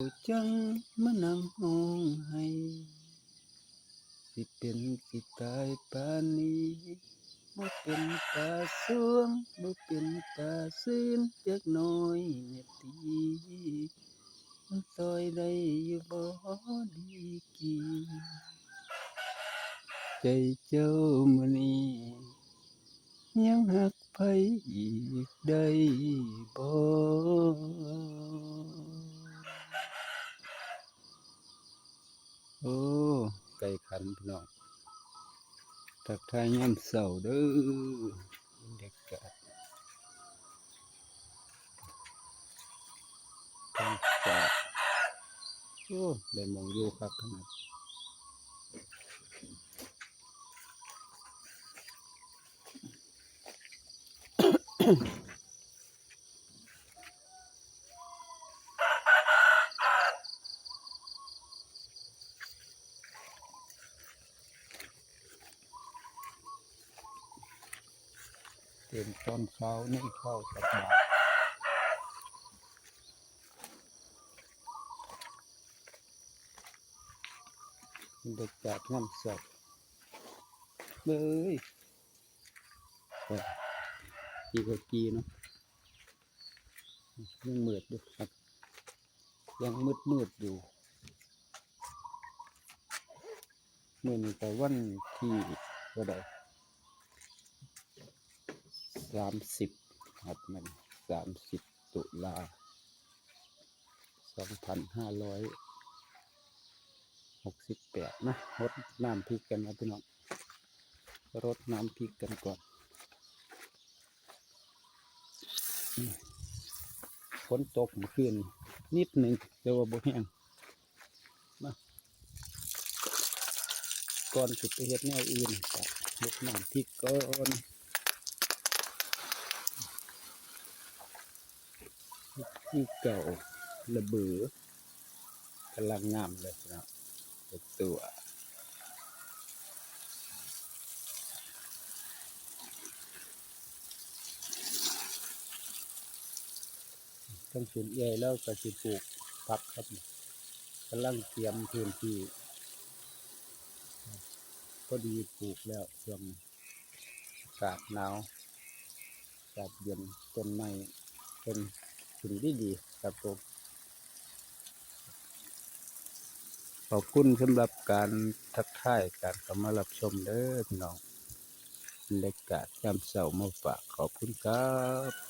จังมานั่งห้องให้สิเป็นสิตายปานนี้บ่เป็นตาสวงบ่เป็นตาซื่นจักหน่อยแน่ติมันซอยได้อยู่บ่ดีกี่ใจเจ้ามื้อนี้ยังหักไผอีกได้บ่โอ้ไก่ขันพี่น้องทักทายยามเช้าเด้อเด็กกะทางฝากโอ้ได้หม้องอยู่คักขนาดเต็มตอนเช้านี่เข้าตักบาตรบรรยากาศยามเช้าเบ้ยกี่ก็กี่เนาะยังมืดอยู่ครับยังมืดอยู่มื้อนี้ก็วันที่เท่าใด30ครับมัน30ตุลา2568นะรดน้ำพริกกันนะพี่น้องรดน้ำพริกกันก่อนฝนตกเมื่อคืนนิดหนึ่งแต่ว่าบ่แห้งมาก่อนสิไปเฮ็ดแนวอื่นก็รดน้ำพริกก่อนที่เก่าระเบือกำลังงามเลยนะตัวทั้งสวนใหญ่แล้วก็สิปลูกผักครับกำลังเตรียมพื้นที่ก็ดีปลูกแล้วช่วงอากาศหนาวอากาศเย็นต้นไม้เป็นสิ่งที่ดีครับผมขอบคุณสำหรับการทักทายการเข้ามารับชมเด้อพี่น้องบรรยากาศยามเช้ามาฝากขอบคุณครับ